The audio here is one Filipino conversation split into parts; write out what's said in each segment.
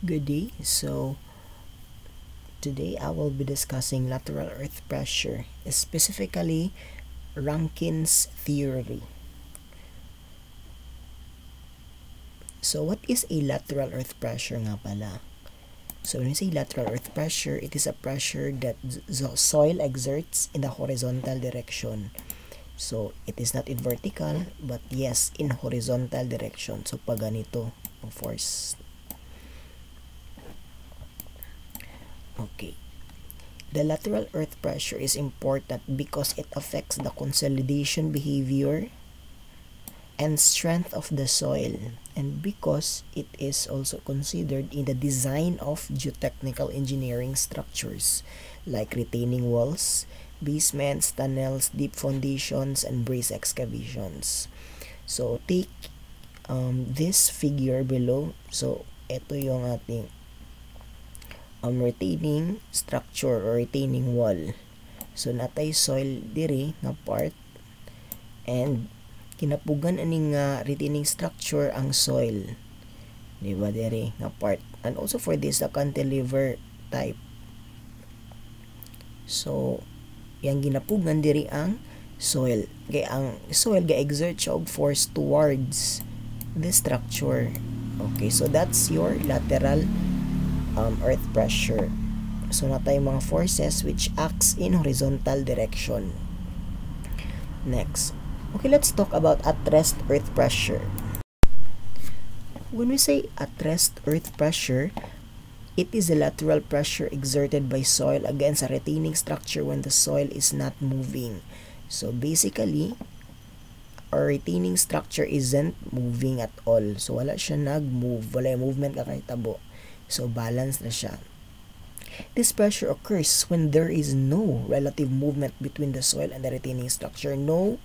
Good day. So today I will be discussing lateral earth pressure, specifically Rankin's theory. So what is a lateral earth pressure nga pala? So when we say lateral earth pressure, it is a pressure that the soil exerts in the horizontal direction. So it is not in vertical, but yes, in horizontal direction. So pag ganito ang force. Okay. The lateral earth pressure is important because it affects the consolidation behavior and strength of the soil, and because it is also considered in the design of geotechnical engineering structures like retaining walls, basements, tunnels, deep foundations, and brace excavations. So take this figure below. So ito yung ating retaining structure or retaining wall. So natay soil diri nga part, and kinapugan aning retaining structure ang soil, di ba, diri nga part, and also for this the cantilever type. So yang ginapugan diri ang soil, kay ang soil ga-exert siya og force towards the structure. Okay, so that's your lateral earth pressure. So natay mga forces which acts in horizontal direction. Next, okay, let's talk about at rest earth pressure. When we say at rest earth pressure, it is the lateral pressure exerted by soil against a retaining structure when the soil is not moving. So basically, our retaining structure isn't moving at all. So wala siya nag-move, wala yung movement kakahitabo. So balance na siya. This pressure occurs when there is no relative movement between the soil and the retaining structure. No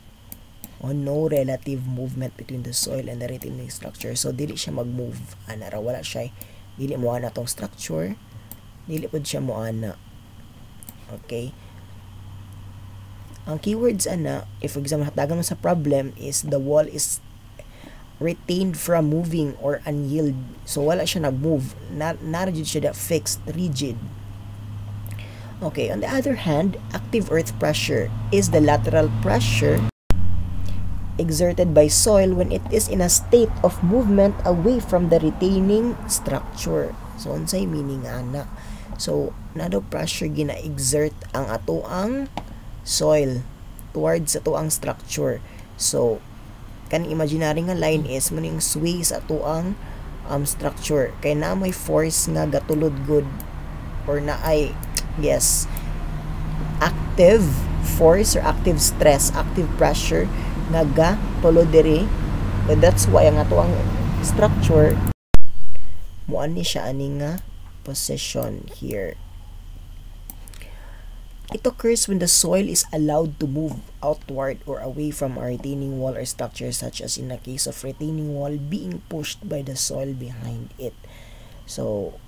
relative movement between the soil and the retaining structure. So dili siya mag-move. Ana ra, wala siya. Dili mo ana tong structure. Dili pod siya mo ana. Okay? Ang keywords ana, if for example hatagan mo sa problem is the wall is retained from moving or unyield. So wala siya nag-move. Narigid siya fixed, rigid. Okay, on the other hand, active earth pressure is the lateral pressure exerted by soil when it is in a state of movement away from the retaining structure. So unsay meaning ana? So nado pressure gina-exert ang atoang soil towards atoang structure. So kan imaginary nga line is maning sway sa atoang structure, kay na may force nga gatulod good, or na ay active force or active stress, active pressure nga gatulod diri. So that's why ang atoang structure mo ani siya ani nga position here. It occurs when the soil is allowed to move outward or away from a retaining wall or structure, such as in the case of retaining wall being pushed by the soil behind it. So,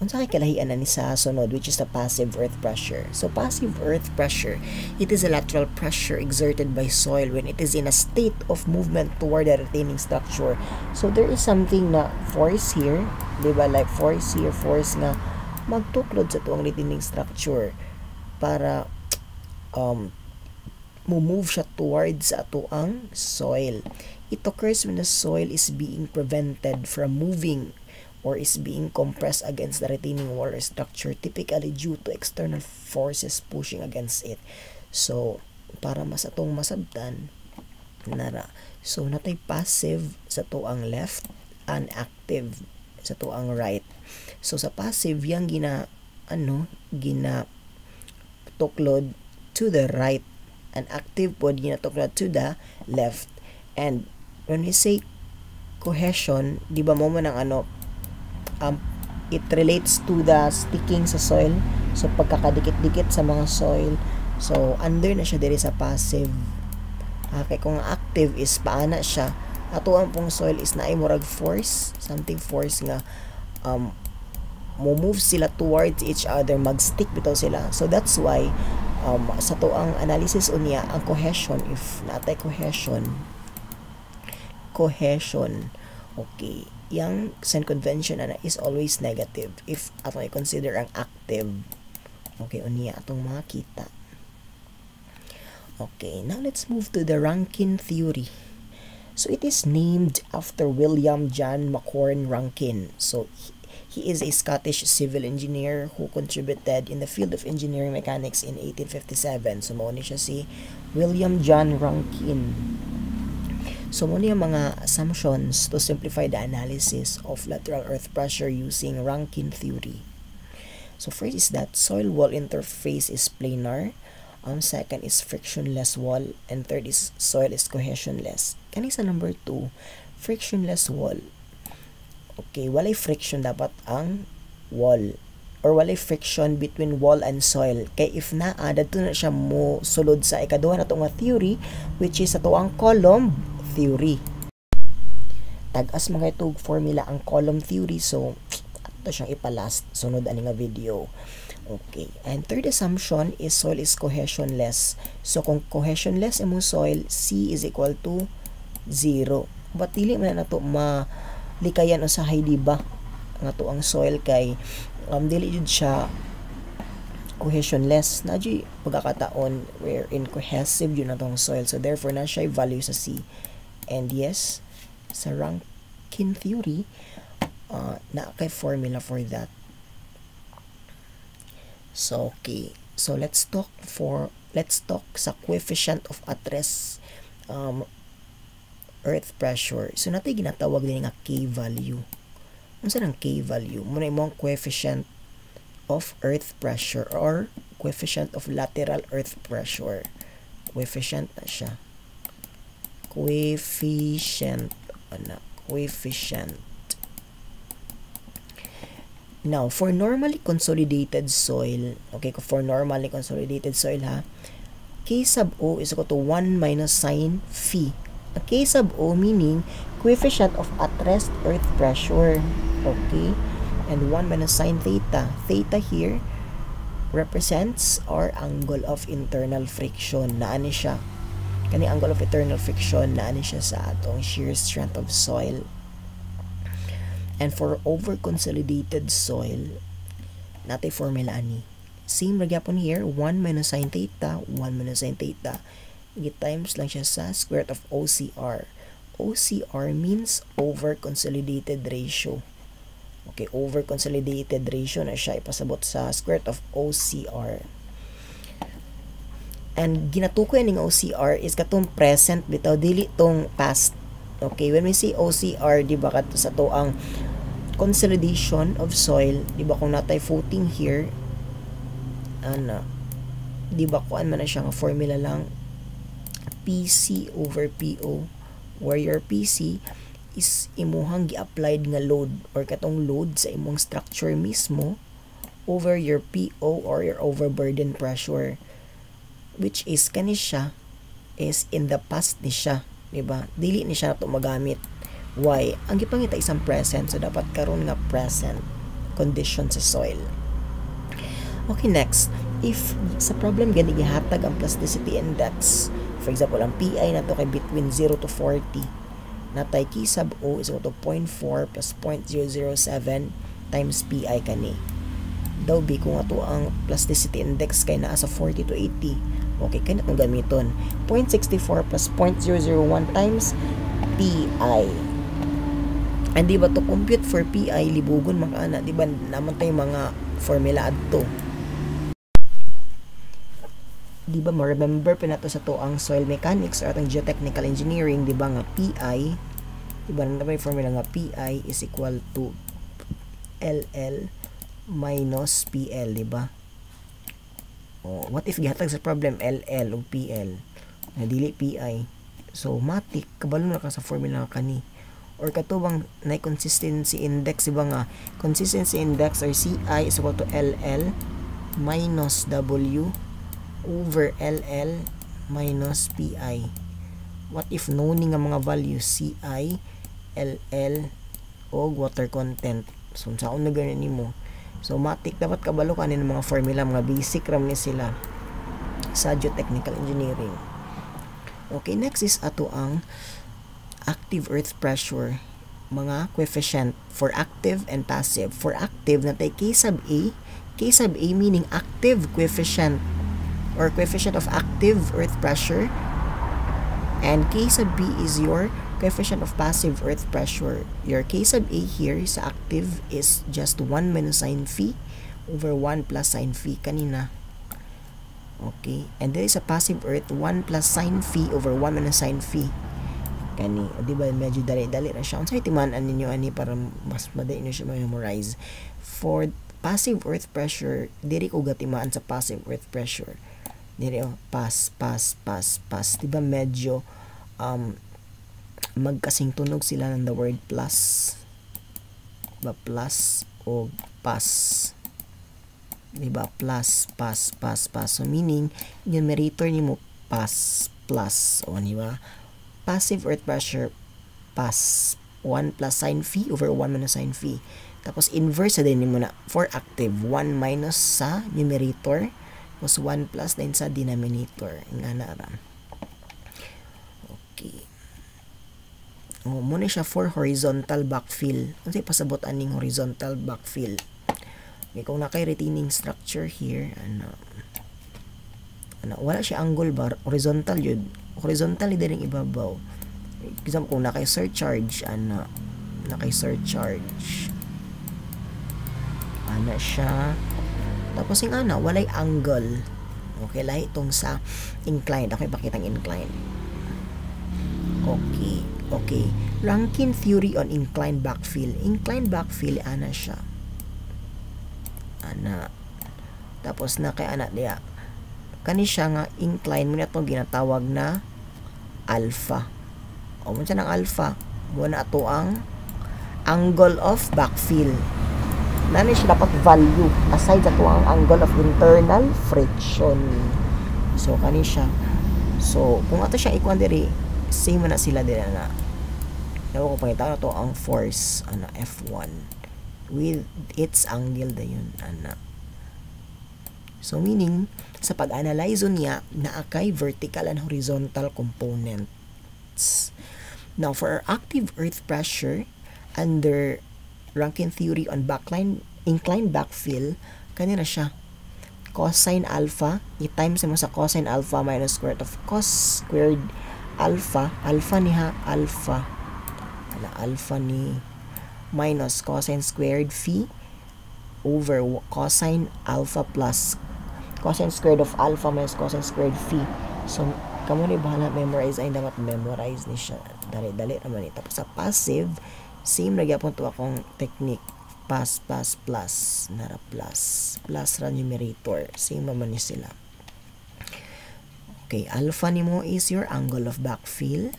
unsa kay kalahian na ni sa sunod, which is the passive earth pressure. So, passive earth pressure, it is a lateral pressure exerted by soil when it is in a state of movement toward the retaining structure. So, there is something na force here, di ba? Like force here, force nga magtuklod sa tuong retaining structure para move siya towards ato ang soil. It occurs when the soil is being prevented from moving or is being compressed against the retaining wall or structure, typically due to external forces pushing against it. So para mas atong masabtan nara, so natay passive sa to ang left and active sa to ang right. So sa passive yang gina tuklod to the right, and active pod ginatuklod to the left. And when we say cohesion, di ba mo man ang it relates to the sticking sa soil. So pagkakadikit-dikit sa mga soil, so under na siya diri sa passive. Okay, kung active is paana siya, ato ang pong soil is naay murag force, something force nga move sila towards each other, mag-stick bitaw sila. So that's why sa to ang analysis unya ang cohesion, if natay cohesion, okay, yung sign convention ana is always negative if atong i-consider ang active. Okay, unya atong makita. Okay, now let's move to the Rankine theory. So it is named after William John Macquorn Rankine. So he is a Scottish civil engineer who contributed in the field of engineering mechanics in 1857. So mao ni siya si William John Rankine. So muna yung mga assumptions to simplify the analysis of lateral earth pressure using Rankine theory. So first is that soil wall interface is planar. Second is frictionless wall. And third is soil is cohesionless. Kani sa number 2, frictionless wall. Okay, walay friction dapat ang wall. Or walay friction between wall and soil. Kay if naa, dadto na siya mo sulod sa ikaduha na ito nga theory, which is ito ang column theory. Tag-as mga itong formula ang column theory, so ito siyang ipalast sunod ani nga video. Okay, and third assumption is soil is cohesionless. So kung cohesionless imong soil, C is equal to 0. But dili man na to malikayan usahay, diba? Nga to ang soil kay dili jud siya cohesionless. Na jud pagkakataon wherein cohesive yun na tong soil. So therefore na siya value sa C. And yes, sa Rankine theory, na kay formula for that. So okay, so let's talk sa coefficient of at rest earth pressure. So natin ginatawag din nga K value. Ano sa K value? Muna imong coefficient of earth pressure or coefficient of lateral earth pressure. Coefficient na siya. Coefficient. Now, for normally consolidated soil, okay, for normally consolidated soil ha, K sub O is equal to 1 minus sine phi. A K sub O meaning coefficient of at rest earth pressure, okay, and 1 minus sine theta. Theta here represents our angle of internal friction. Naani siya. Kani angle of internal friction, naani siya sa atong shear strength of soil. And for over-consolidated soil, natin formula ani. Same ragyapon here, 1 minus sine theta, 1 minus sine theta. I-times lang siya sa square root of OCR. OCR means over-consolidated ratio. Okay, over-consolidated ratio na siya ipasabot sa square root of OCR. And ginatukoy ning OCR is katong present bitaw, dili tong past. Okay, when we say OCR, di ba kato sa to ang consolidation of soil, di ba kung natay footing here, di ba kuan man na siya nga formula lang PC over PO, where your PC is imuhang gi-applied nga load or katong load sa imong structure mismo over your PO or your overburden pressure, which is kani siya is in the past ni siya. Diba? Dili ni siya na ito magamit. Why? Ang gipangita isang present, so dapat karon nga present condition sa soil. Okay, next. If sa problem gani gihatag ang plasticity index, for example, ang PI na to kay between 0 to 40, natay K sub O is equal to 0.4 plus 0.007 times PI kani. Daw bi kung ato ang plasticity index kay naa sa 40 to 80. Okay, kaya itong gamiton. 0.64 plus 0.001 times PI. And di ba to compute for PI, libugon makana. Di ba naman tayo mga formula adto. Di ba ma-remember pa nato sa to ang soil mechanics or atong geotechnical engineering, di ba nga PI, di ba na may formula nga PI is equal to LL minus PL, di ba? Oh, what if gihatag sa problem LL o PL na dili PI? So matik kabalo na ka sa formula kani. Or katubang na consistency index, diba nga consistency index or CI is equal to LL minus W over LL minus PI. What if known nga mga values CI, LL o water content? So saan na ganyan nimo? So matik dapat kabalo kanin mga formula, mga basic ram ni sila sa geotechnical engineering. Okay, next is ato ang active earth pressure. mga coefficient for active and passive. For active, natay K sub A. K sub A meaning active coefficient or coefficient of active earth pressure, and K sub B is your coefficient of passive earth pressure. Your K sub A here sa active is just 1 minus sine phi over 1 plus sine phi kanina. Okay, and there is a passive earth 1 plus sine phi over 1 minus sine phi kani. O diba medyo dali-dali na siya. Unsay timaan ninyo ani para mas madali niyo siya memorize. For passive earth pressure, diri ko gatimaan sa passive earth pressure. Diri pass. Diba medyo magkasing tunog sila ng the word plus. Diba plus o pass. Diba plus, pass. So meaning, yung numerator ni mo pass, plus. O diba? Passive earth pressure, pass. 1 plus sine phi over 1 minus sine phi. Tapos inverse din mo na for active, 1 minus sa numerator was 1 plus din sa denominator. Nga na ram. Okay. O, muna siya for horizontal backfill. Ano siya pasabot aning horizontal backfill? Okay, kung nakay retaining structure here, wala siya angle bar, horizontal yun. Horizontal din ang ibabaw. Example, kung nakay surcharge, nakay surcharge. Siya. Tapos yung walay angle. Okay, lahi itong sa inclined. Ako ipakitang inclined. Okay. Rankine theory on inclined backfill. Inclined backfill, siya. Tapos na kay diya. Kani siya nga incline mo na itong ginatawag na alpha. O mo siya ng alpha. Muna ito ang angle of backfill. Nani siya dapat value aside sa tuwang angle of internal friction. So kani siya. So kung ato siya ikuan diri, same na sila diri na. Daw ko pangita na to ang force F1 with its angle dayon So meaning sa pag-analyze niya naakay vertical and horizontal components. Now for active earth pressure under Rankine theory on inclined backfill, kanina siya cosine alpha, i-times mo sa cosine alpha minus square root of cos squared alpha ni minus cosine squared phi over cosine alpha plus cosine squared of alpha minus cosine squared phi. So kamo ni bahala memorize, ay dapat memorize ni siya dali-dali naman ito. Tapos sa passive, same lagi po ito akong technique. Pass, plus. Nara plus. Plus ra numerator. Same naman ni sila. Okay, alpha ni mo is your angle of backfill.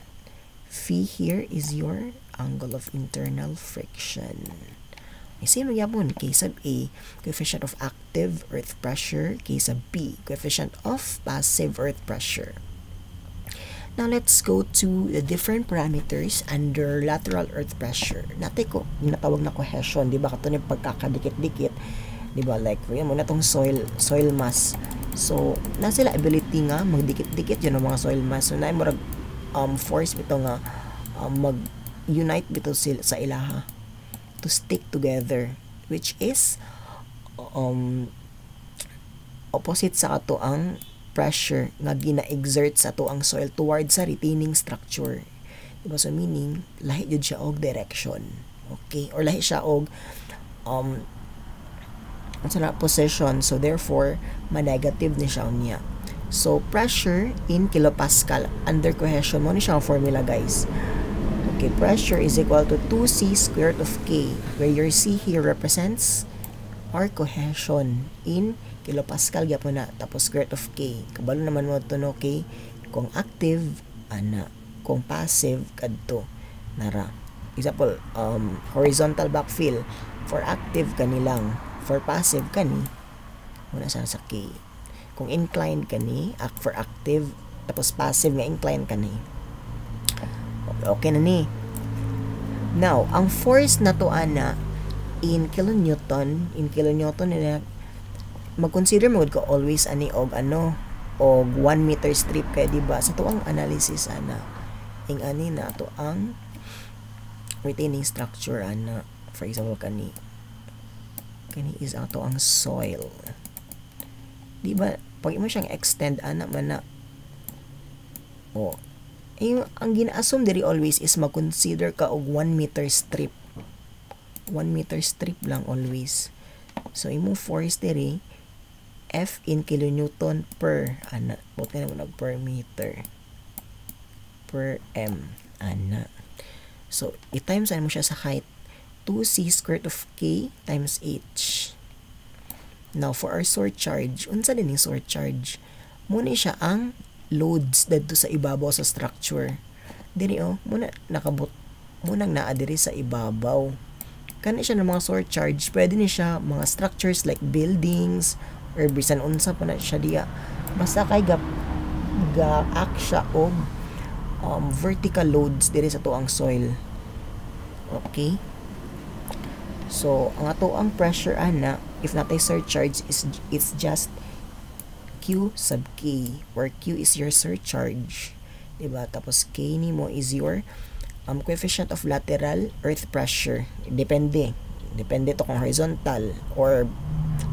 Phi here is your angle of internal friction. Okay, same lagi po. K sub A, coefficient of active earth pressure. K sub B, coefficient of passive earth pressure. Now, let's go to the different parameters under lateral earth pressure. Natay ko, ginatawag na cohesion, di ba? Kato yung pagkakadikit-dikit, di ba? Like, yun muna itong soil mass. So, na sila ability nga, magdikit-dikit yun ang mga soil mass. So, na yung force ito nga, mag-unite dito sa ilaha to stick together, which is, opposite sa ato ang pressure nga gina-exert sa to ang soil towards sa retaining structure. Diba? So meaning, lahi yun siya og direction. Okay? Or lahi siya og position. So therefore, ma-negative ni siya niya. So pressure in kilopascal under cohesion mo ni siya ang formula, guys. Okay, pressure is equal to 2c squared of k, where your c here represents our cohesion in kilopascal gyapon na, tapos square root of k. Kabalo naman mo ito no, k. Kung active, kung passive, kadto. Nara. Example, horizontal backfill. For active, kani lang. For passive, kani. Muna sa k. Kung inclined, kani. For active, tapos passive nga inclined, kani. Okay na ni. Now, ang force na to, in kilonewton nila, mag-consider mo ko always og 1 meter strip kay, diba? Sa tuang analysis ing ani na to ang retaining structure ana. For example, kani is ato ang soil. Di ba pag mo siyang extend ana man na ang gina-assume diri always is mag-consider ka og 1 meter strip. 1 meter strip lang always. So imong force diri F in kilonewton per ana. Buot ka naman per meter per m ana. So i-times mo siya sa height 2c squared of k times h. Now for our surcharge, unsa din yung surcharge? Muna siya ang loads dito sa ibabaw sa structure. Diri muna nakabot munang naa diri sa ibabaw. Kani siya ng mga surcharge, pwede ni siya mga structures like buildings or bisan unsa pa na siya diya. Basta kay ga-act siya og vertical loads diri sa tuang soil. Okay? So, ang ato ang pressure ana, if natay surcharge it's just Q sub K, where Q is your surcharge, diba? Tapos K nimo is your coefficient of lateral earth pressure. Depende to kung horizontal or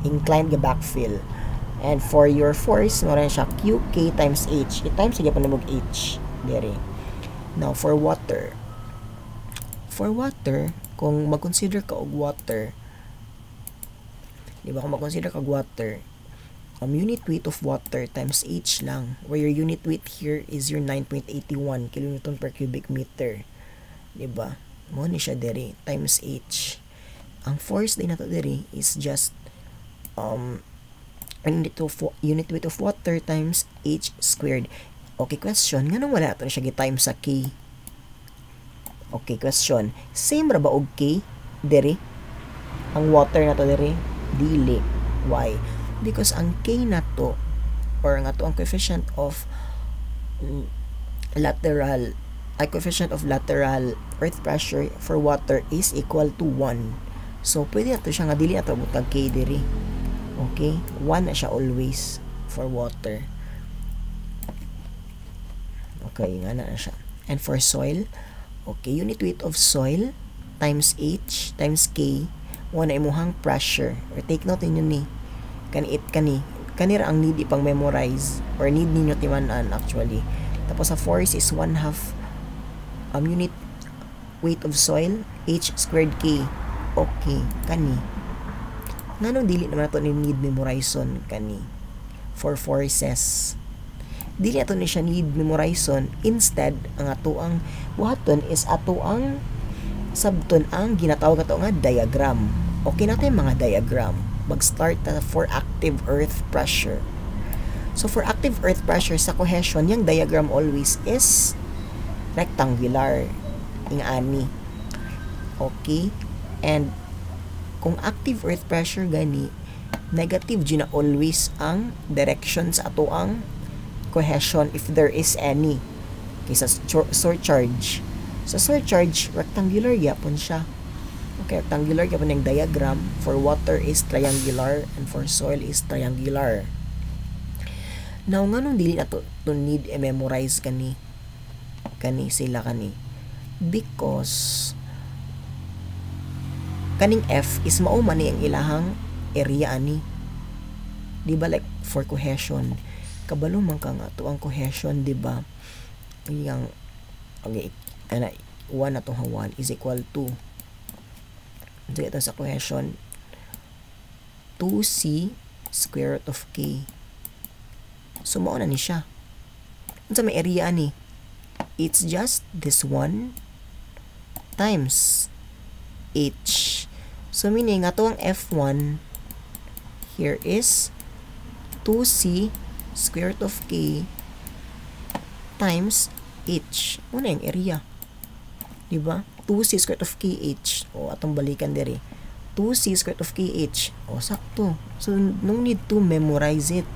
inclined ga backfill. And for your force, mo rin siya QK times H. I-times sige pa namog H dere. Now for water, kung mag-consider ka og water, diba, kung mag-consider ka og water, unit weight of water times H lang, where your unit weight here is your 9.81 kilonewton per cubic meter, diba, mo ni siya dere times H. Ang force din nato dere is just unit weight of water times H squared. Okay, question, nganong wala nato siya gi-times sa K? Okay, question, same ra ba og K dere? Ang water nato dere dili. Why? Because ang K nato, or nga to ang coefficient of lateral earth pressure for water is equal to 1. So pwede nato siya nga dili nato butag K diri. Okay, 1 na siya always for water. Okay, nga na siya. And for soil, okay, unit weight of soil times H times K, wala imuhang pressure. Or take note ninyo ni kanira ang need ipang memorize or need ninyo timanan actually. Tapos sa force is 1/2 unit weight of soil H squared K. Okay, kani nganong dili naman nato ni need memorization kani for forces. Dili ato ni siya need memorization. Instead, ang ato ang buhaton is ato ang sabton ang ginatawag ato nga diagram. Okay natin mga diagram. Mag-start na for active earth pressure. So for active earth pressure sa cohesion, yung diagram always is rectangular. Ingani. Okay? And kung active earth pressure gani, negative dyan na always ang direction sa ato ang cohesion if there is any. Okay, sa surcharge. Sa surcharge, rectangular yapon siya. Okay, rectangular yapon yung diagram. For water is triangular and for soil is triangular. Now, nga nung dili na to need i-memorize kani sila because kaning F is mauman ni ang ilahang area ani. Di ba like for cohesion, kabalo man ka nga to ang cohesion, di ba? Yang okay, 1 na to 1 is equal to ito sa cohesion 2c square root of k. So mao na ni siya. Unsa may area ani? It's just this one times h. So meaning ato ang F1 here is 2c square root of k times h. Muna yung area. Diba? 2c square root of kh. O, atong balikan diri. 2c square root of kh. O, sakto. So, no need to memorize it.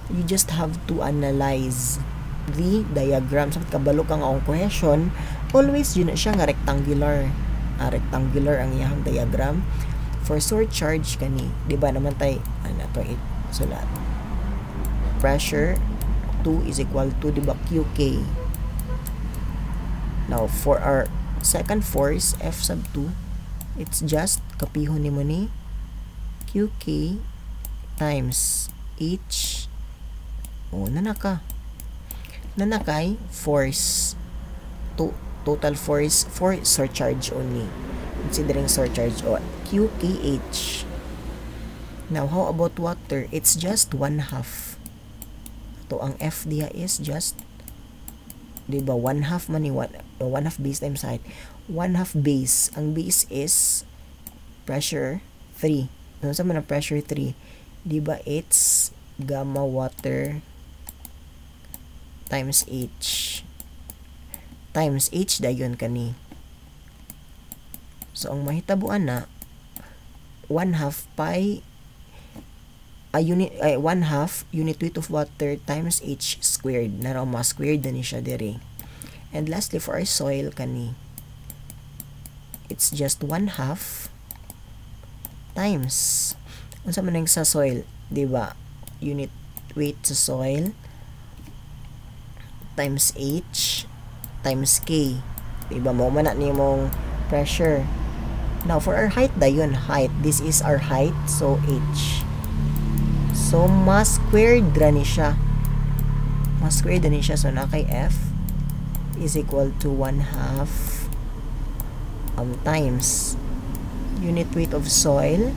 You just have to analyze the diagram. Sa kabalo ka nga ang cohesion, always yun na siya nga rectangular. Rectangular ang iyang diagram. For surcharge kani, diba naman tayo, sulat. Pressure 2 is equal to, diba, QK. Now, for our second force F sub 2, it's just kapihon nimo ni QK times H nanakay force total force for surcharge only, considering surcharge o QKH. Now how about water? It's just 1/2. Ito ang F diha is just, diba, 1/2 man ni 1/2 base times height, 1/2 base. Ang base is pressure 3. Ano sa man ang pressure 3? Diba, it's gamma water times H dayon kani. So ang mahitabuan na 1/2 pi unit weight of water times H squared, na raw ma-squared na ni siya dire. And lastly, for our soil kani, it's just 1/2 times unsa man ang sa soil, diba, unit weight sa soil times H times K, diba, mo man na nimong pressure. Now for our height dayon, this is our height, so H, so ma-squared ra ni siya, so na kay F is equal to 1/2 times unit weight of soil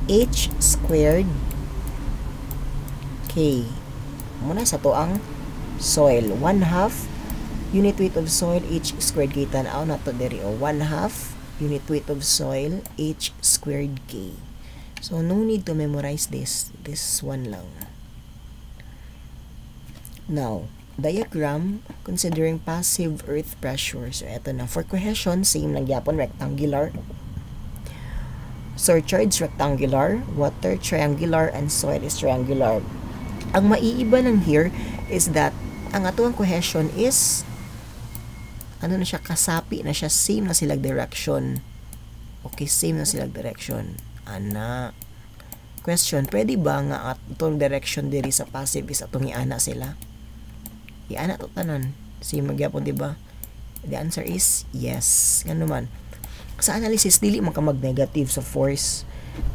H squared K. Muna sa to ang soil, 1/2 unit weight of soil H squared K, tanaw na to diri, 1/2 unit weight of soil H squared K. So no need to memorize this one lang. Now diagram considering passive earth pressure. So eto na, for cohesion same lang gyapon, rectangular, surcharge rectangular, water triangular, and soil is triangular. Ang maiiba lang here is that ang atuang cohesion is ano na siya, kasapi na siya, same na silang direction. Okay, same na silang direction. Ana, question, pwede ba nga at itong direction diri sa passive is atong iana sila? Iana to tanan. Same magyapon, diba? The answer is yes. Ngano man, sa analysis dili man ka mag-negative sa force,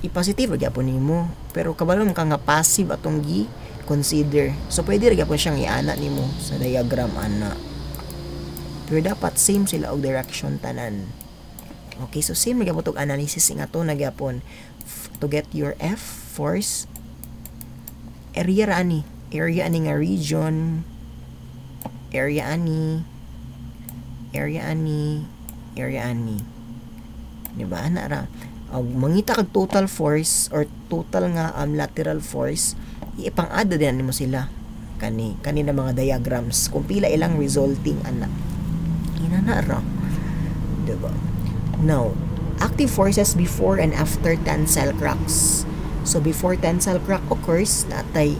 i-positive gyapon nimo, pero kabalo man ka nga passive atong gi-consider. So pwede ra gyapon siyang iana nimo sa diagram ana. Pero dapat same sila og direction tanan. Okay, so same ra gyapon tong analysis nga to na gyapon to get your F force. Area ani nga region, area ani. Diba, ana ra, mangita kag total force or total nga lateral force, ipang-add din nimo sila kani na mga diagrams kung pila ilang resulting ana. Inana ra, diba? Now, active forces before and after tensile cracks. So before tensile crack occurs, natay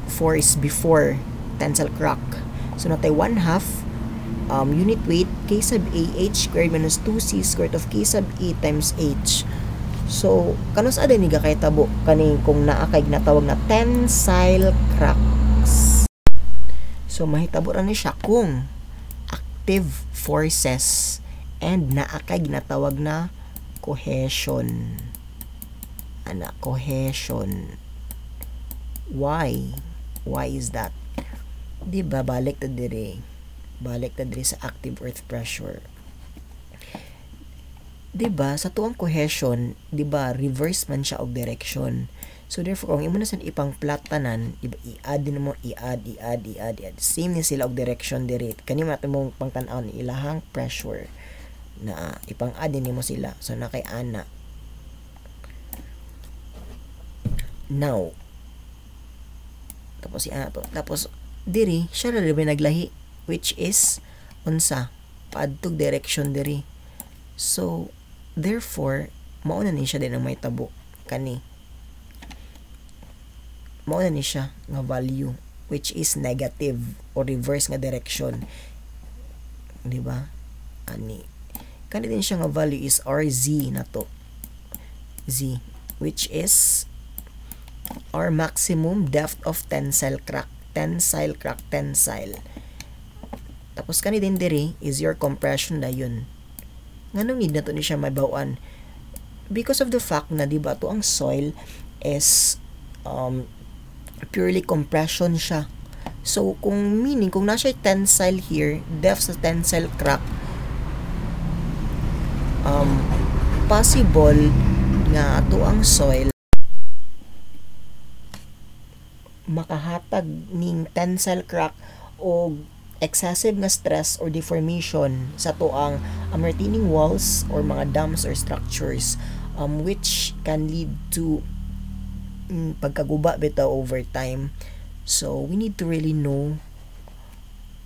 force before tensile crack. So natay 1/2 unit weight K sub A H squared minus 2C squared of K sub A times H. So kanos ada ni gakay tabo kani kung naa kay ginatawag na tensile cracks. So mahitabo ra ni siya kung active forces and naa kay ginatawag na cohesion. Ana, cohesion. Why is that? Diba, balik ta diri sa active earth pressure. Diba, sa tuang cohesion, diba, reverse man siya og direction. So therefore, kung imo na sa ipang plot tanan, diba, i-add din mo, i-add. Same ni sila og direction diri. Kani man mong pangtan-aw ni ilahang pressure na ipang-add din mo sila. So na kay ana. Now, tapos diri siya ra naglahi, which is unsa paadtog direction diri. So therefore mauna ni siya din ang may tabo kani, mauna ni siya nga value which is negative or reverse nga direction, di ba? Kani din siya nga value is RZ na to, Z, which is our maximum depth of tensile crack. Tapos kani din diri is your compression dayon. Nganong need na to ni siya mabawan? Because of the fact na diba to ang soil is purely compression siya. So kung meaning kung nasa tensile here, depth sa tensile crack, possible nga ato ang soil makahatag ning tensile crack o excessive nga stress or deformation sa tuang retaining walls or mga dams or structures, which can lead to pagkaguba bitaw over time. So we need to really know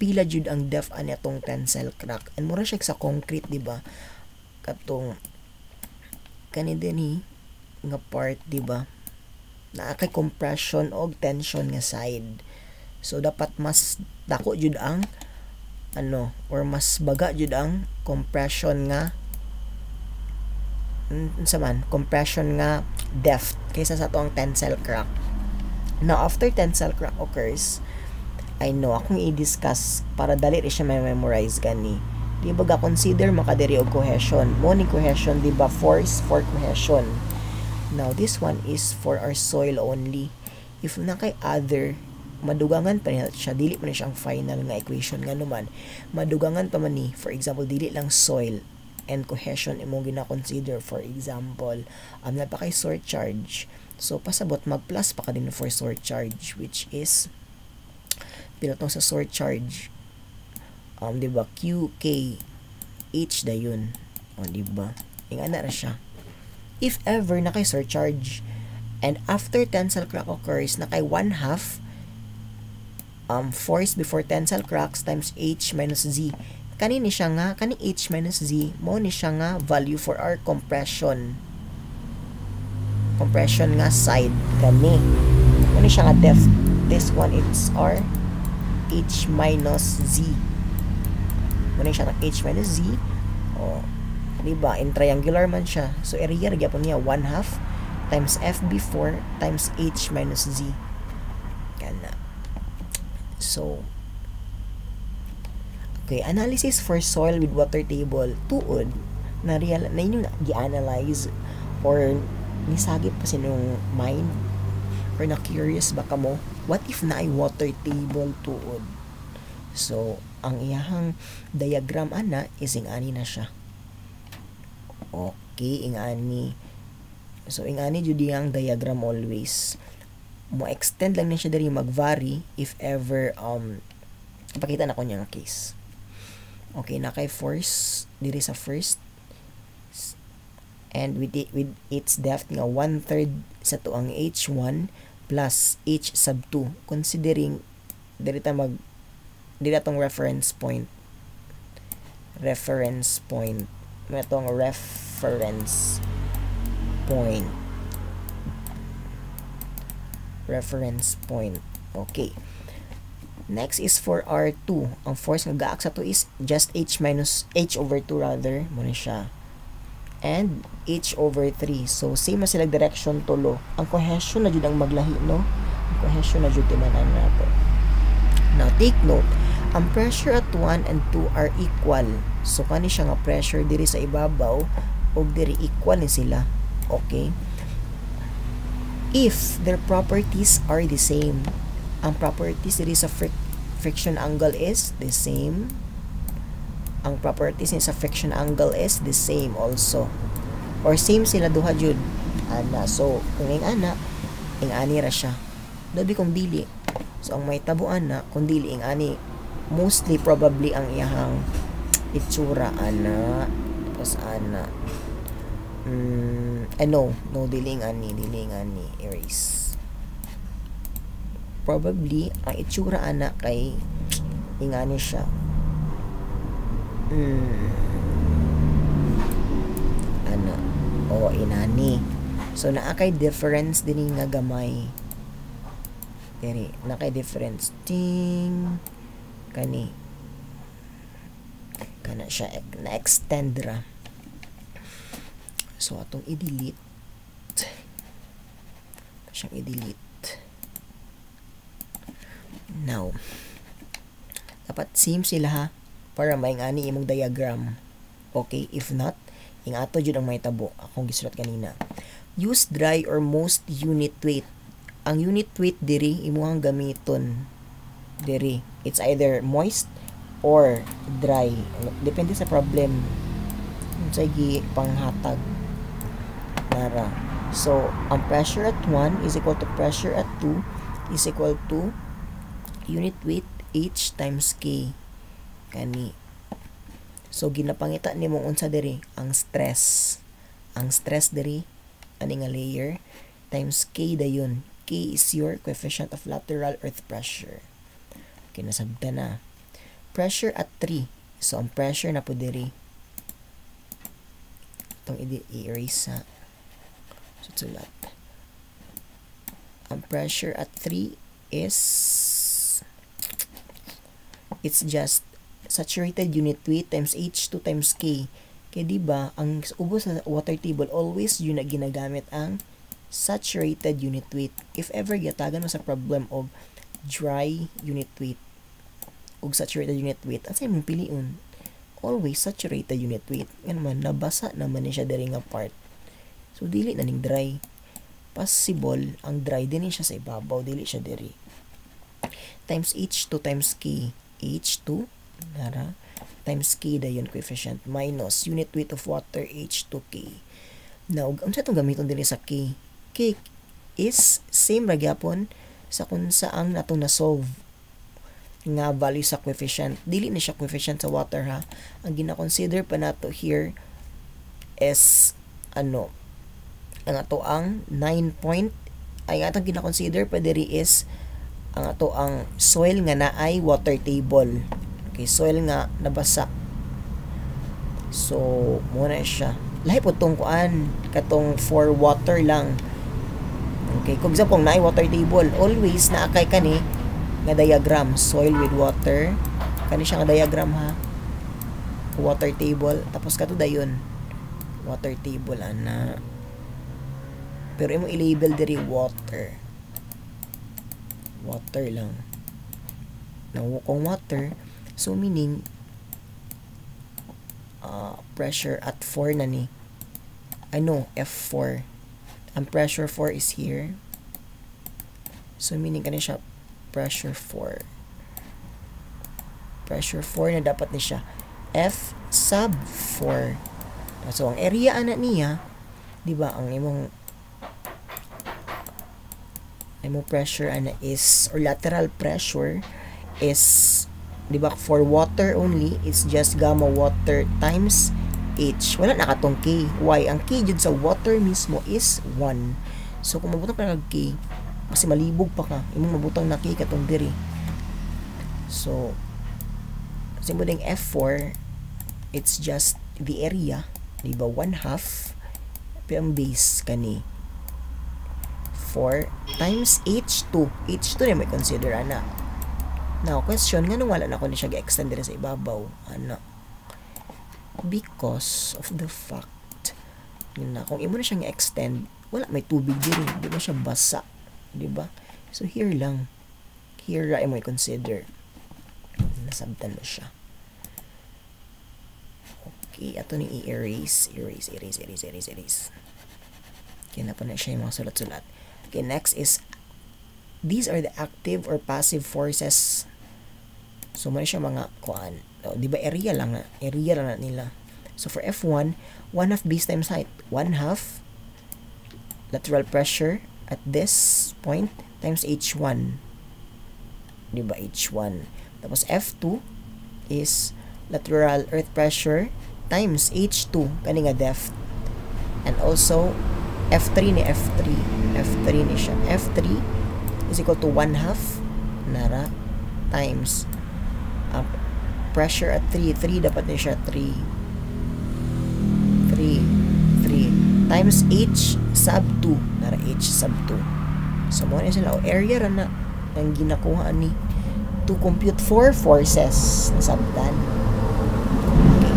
pila jud ang depth ani atong tensile crack, and mura siya sa concrete, diba? Katong kani dinhi nga part, diba, naa kay compression o tension nga side. So dapat mas dako jud ang or mas baga jud ang compression nga compression nga depth kaysa sa to ang tensile crack. Now after tensile crack occurs, I know akong i-discuss para dali rin siya may memorize gani. Di ba ga consider makadiri og cohesion? Mo ni cohesion, di ba, force for cohesion. Now this one is for our soil only. If na kay other, madugangan pa niya siya, dili pa niya siyang final nga equation nga naman. Madugangan pa man ni, for example, dili lang soil and cohesion imong gina-consider. For example, na pa kay surcharge. So pasabot mag-plus pa ka din for surcharge, which is pila tong sa surcharge. Di ba, QK H dayon. Di ba? Ingana ra siya. If ever na kay surcharge and after tensile crack occurs na kay 1/2 force before tensile cracks times H minus Z. Kani siya nga, kani H minus Z, mo ni siya nga value for our compression. Compression nga side. Kani. Mo ni siya nga depth. This one, it's our H minus Z. Mo ni siya nga H minus Z. Diba? In triangular man siya. So, area rin po niya 1/2 times F before times H minus Z. Kana. So, okay, analysis for soil with water table. Tuod, na inyong gi-analyze or nisagip pa sinong mind or na-curious baka mo, what if na ay water table tuod? So, ang iyahang diagram ana is ingani na siya. Okay, ingani. So, ingani jud ang diagram always. Mo extend lang na siya diri mag-vary if ever ipakita na ko niya nga case. Okay, na kay force diri sa first and with its depth nga 1/3 sa tuang H1 plus H sub 2, considering diri tong reference point metong reference point. Okay, next is for R2. Ang force nga gaak sa to is just H over 2 rather, mo na siya, and H over 3. So same na sila direction tulo. Ang cohesion na jud ang maglahi, no? Ang cohesion na jud timanan nato. Now take note, ang pressure at 1 and 2 are equal. So kani siya nga pressure diri sa ibabaw og diri equal ni sila. Okay? If their properties are the same, ang properties diri sa friction angle is the same. Ang properties ni sa friction angle is the same also. Or same sila duha jud. Ana. So kung ingani ra siya. Labi kung dili. So ang may tabuan na kung dili ingani, mostly probably ang iyahang itsura ana. Tapos ana. No, dili ingani, erase. Probably ang itsura ana kay ingani siya. Ana. O inani. So naa kay difference dinhi nga gamay. Diri, na kay difference ting kani. Kana siya na extend ra. So atong i-delete. Siyang i-delete. Now, dapat same sila ha. para maingani imong diagram. Okay, if not, ingato jud ang may tabo akong gisulat kanina. Use dry or most unit weight. Ang unit weight diri imuhang gamiton diri. It's either moist or dry. Depende sa problem. Unsay gi panghatag nara. So, ang pressure at 1 is equal to pressure at 2 is equal to unit weight H times K. Kani. So, ginapangita ni mong unsa diri ang stress. Ang stress diri, ani nga layer, times K dayon. K is your coefficient of lateral earth pressure. Okay, nasabta na. Pressure at 3. So, ang pressure na po diri. Itong i-erase ha. Sulat. Ang pressure at 3 is it's just saturated unit weight times H2 times K. Kaya diba, ang ubos sa water table, always yun na ginagamit ang saturated unit weight. If ever gatagan mo sa problem of dry unit weight ug saturated unit weight, asay mong piliun? Always saturated unit weight. Yan man, nabasa naman ni siya diri nga part. So, dili na ning dry. Possible, ang dry din siya sa ibabaw, dili siya diri. Times H2 times K. H2, nara, times K dayon coefficient, minus unit weight of water, H2K. Now, unsa itong gamiton diri sa K? K is same ra gyapon sa kung saang natong na-solve nga value sa coefficient. Dili na siya coefficient sa water ha. Ang gina-consider pa nato here is ano, ang ato ang 9 point ay atong gina-consider pa diri is ang ato ang soil nga naay water table. Okay, soil nga nabasa. So, muna siya. Lahi po itong kuan, katong for water lang. Okay, kung example, naay water table, always naakay ka ni nga diagram, soil with water. Kani siya nga diagram ha. Water table, tapos kato dayon. Water table, ana. Pero imo i-label diri water. Water lang. Now, kung water, so meaning, pressure at 4 na ni. I know, F4. Ang pressure 4 is here. So, meaning kani siya, pressure 4. Pressure 4 na dapat ni siya. F sub 4. So, ang area ana niya, di ba, ang imong pressure ana is, or lateral pressure is, di ba, for water only, it's just gamma water times H. Wala na katong K. Why? Ang K jud sa water mismo is 1. So, kung mabutang ka ng K, kasi malibog pa ka, imong mabutang na K katong diri. So, kasi mo ding F4, it's just the area, di ba, 1/2, pero ang base kani 4 times H2. H2 na may consider, ana. Now, question, nga nung wala na ko ni siya ga-extend din sa ibabaw, ana. Because of the fact, yun na, kung imo na siyang extend, wala, may tubig din, di ba siya basa, di ba? So, here lang. Here ra mo i-consider. Nasabtan mo siya. Okay, ato ni i-erase. Erase. Okay, na pa na siya yung mga sulat-sulat. Okay, next is, these are the active or passive forces. So, muna siya mga kuan. Di ba, area lang na nila. So, for F1, 1/2 base times height. 1/2 lateral pressure at this point times H1. Di ba, H1. Tapos, F2 is lateral earth pressure times H2, kani nga depth. And also, F3 ni siya. F3 is equal to 1/2 nara times pressure at 3 dapat ni siya 3 times H sub 2 nara H sub 2. So mo na sila area ra na ang ginakuha ni to compute 4 forces na sabtan. Okay.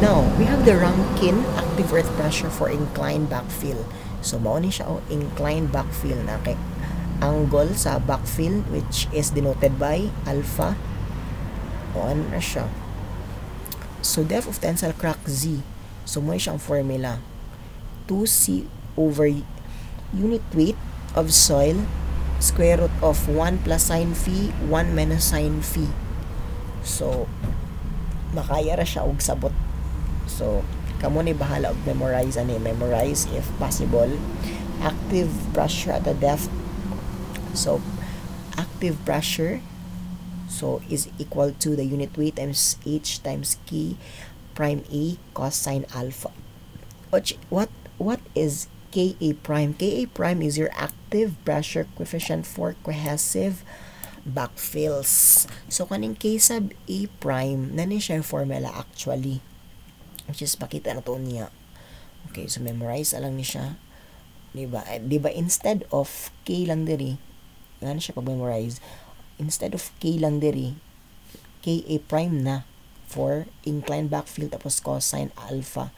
Now, we have the Rankine active earth pressure for inclined backfill. So mao ni siya inclined backfill na kay angle sa backfill which is denoted by alpha. O ano na siya? So depth of tensile crack Z. So mo siyang formula. 2C over unit weight of soil square root of 1 plus sine phi 1 minus sine phi. So makaya ra siya og sabot. So kamo ni bahala og memorize if possible. Active pressure at the depth. So active pressure is equal to the unit weight times h times k prime a cosine alpha. What is Ka prime? Ka prime is your active pressure coefficient for cohesive backfills. So kaning K sub A prime na ni siya formula actually, which is pakita na to niya. Okay, so memorize lang ni siya, diba instead of K lang diri, nga siya pag-memorize, instead of K lang diri, Ka prime na for inclined backfill tapos cosine alpha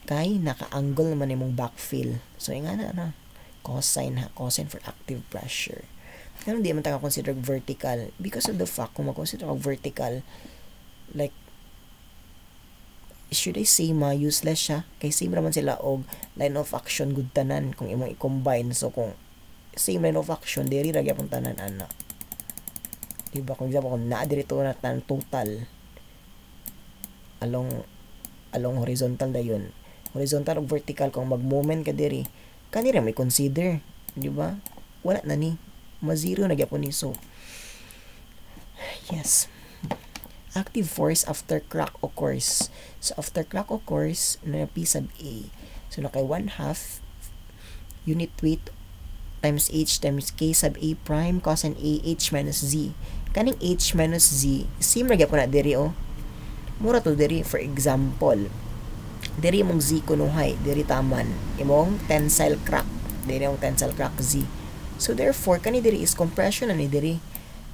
kay naka-angle naman imong backfill. So nga na cosine for active pressure. Pero hindi man tayo consider vertical because of the fact kung mag-consider ako vertical, like should I say useless siya kay same naman sila og line of action good tanan kung imong i-combine. So kung same line of action diri ra gyapon tanan ana, diba? Kung example kung naa diri to na tan total along horizontal dayon, horizontal o vertical, kung mag-moment ka diri kanira may consider, di ba? Wala na ni ma-zero na gyapon ni. So yes, active force after crack occurs. So after crack occurs na P sub A, so na kay 1/2 unit weight times h times K sub A prime cosine A h minus Z. Kaning h minus Z same ra gyapon na diri mura to diri. For example, diri mong Z kunuhay, diri taman imong tensile crack, diri yung tensile crack Z. So therefore kani diri is compression ani diri,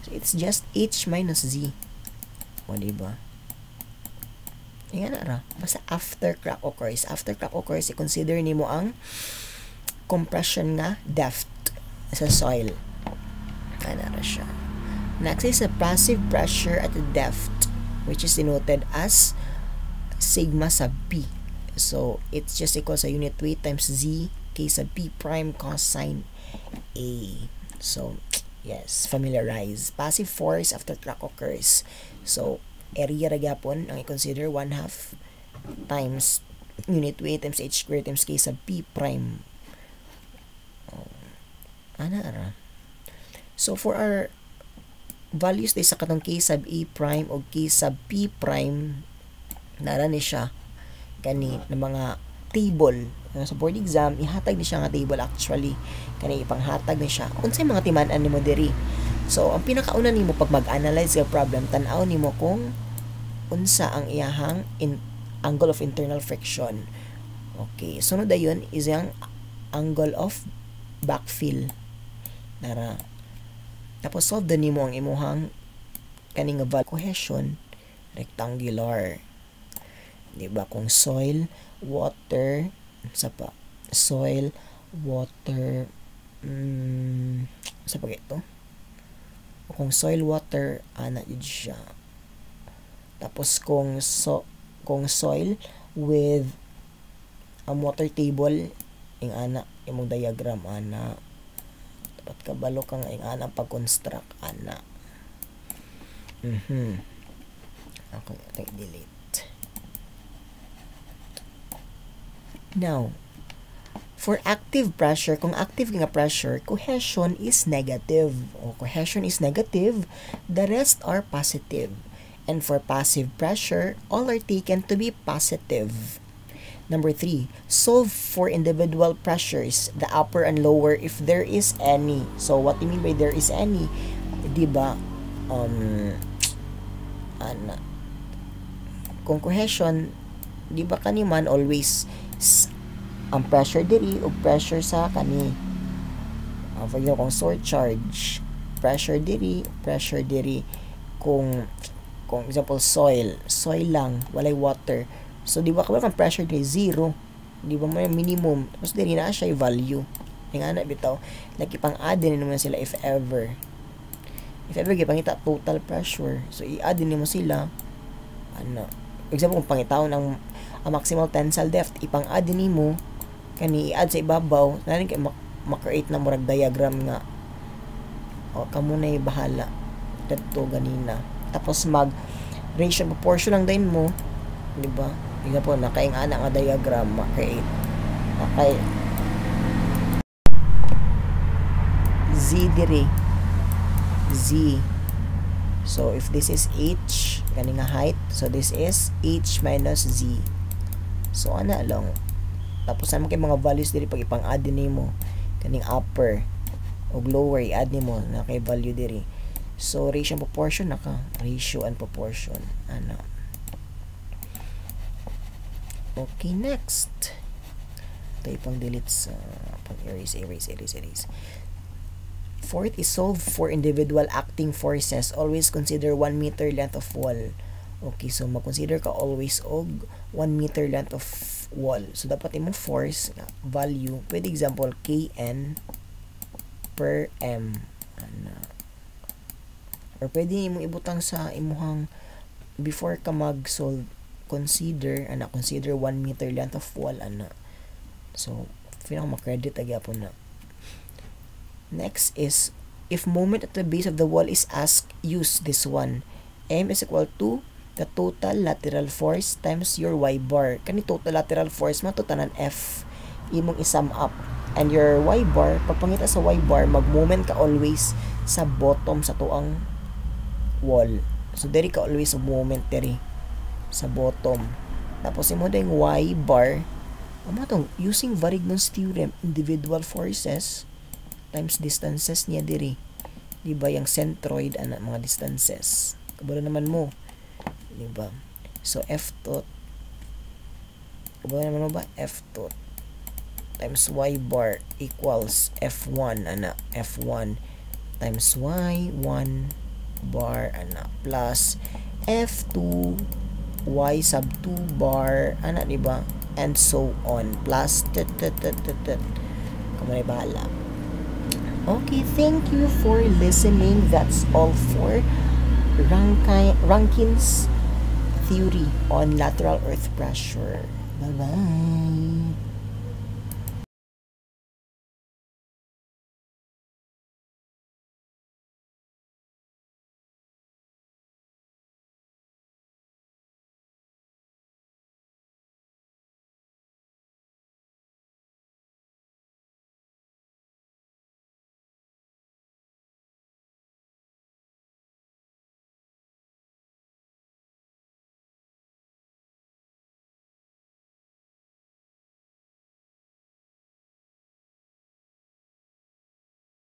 so it's just H minus Z. O diba? Yan na ra. Basta after crack occurs, i-consider nimo ang compression nga depth sa soil. Yan na ra siya. Next is a passive pressure at the depth, which is denoted as sigma sub P. So it's just equal sa unit weight times Z K sub P prime cosine A. So yes, familiarize. Passive force after crack occurs. So area ra gyapon ang i-consider 1/2 times unit weight times h squared times K sub P prime. Ana ara. So for our values sa katong K sub A prime o K sub P prime, nara ni siya kani ng mga table sa board exam. Ihatag ni siya nga table actually, kani ipanghatag ni siya unsay mga timan-an nimo diri. So ang pinakauna nimo pag mag-analyze sa problem, tan-aw nimo kung unsa ang iyahang angle of internal friction. Okay, sunod dayon is yung angle of backfill, nara. Tapos solve din nimo ang imuhang kaning value cohesion rectangular, di ba? Kung soil, water, sa pa soil, water, sa pag ito, kung soil, water, ana yun siya. Tapos kung soil with water table, ing ana imong diagram ana, dapat kabalo ka nga ing ana pag-construct ana. Okay, take delete. Now, for active pressure, kung active nga pressure, cohesion is negative. O cohesion is negative, the rest are positive. And for passive pressure, all are taken to be positive. Number 3, solve for individual pressures, the upper and lower if there is any. So what do you mean by there is any? Diba? Kung cohesion, diba kani man always ang pressure diri o pressure sa kani. For example, kung surcharge, pressure diri. Kung example soil lang, walay water. So di ba kapag ang pressure diri zero, di ba may minimum, tapos diri na siya i-value. Yung ana bitaw, like ipang-add din naman sila if ever gipangita total pressure. So i-add din mo sila ano example kung pangitawon ang maximal tensile depth, ipang-add nimo kani i-add sa ibabaw na kay ma-create na murag diagram nga kamo na bahala dito ganina. Tapos mag ratio proportion lang din mo, di ba? Example nakaing ana nga diagram ma-create nakay z dire z. So if this is h kani nga height, so this is h minus z. So ana lang. Tapos naman kay mga values diri pag ipang-add nimo kaning upper o lower i-add nimo na kay value diri. So ratio and proportion naka ratio and proportion ana. Okay, next. Ito pang delete sa pang erase. Fourth is solve for individual acting forces. Always consider 1 meter length of wall. Okay, so mag-consider ka always og 1 meter length of wall. So dapat imong force value, pwede example kn per m. Or pwede imong ibutang sa imuhang before ka mag-solve, consider 1 meter length of wall ana. So pinang ma-credit agyapon na. Next is, if moment at the base of the wall is asked, use this one. M is equal to the total lateral force times your y bar. Kani total lateral force mo to tanan F. Imong i-sum up. And your y bar, pagpangita sa y bar, mag-moment ka always sa bottom sa tuang wall. So diri ka always moment diri sa bottom. Tapos imo ding y bar, using Varignon's theorem, individual forces times distances niya diri. Diba yung centroid ana mga distances. Kabalo naman mo. Diba? So F tot. Kabalo naman mo ba? F tot times y bar equals F1 ana. F1 times y1 bar ana plus F2 y sub 2 bar ana, diba? And so on plus kamay bahala. Okay, thank you for listening. That's all for Rankin's theory on lateral earth pressure. Bye-bye.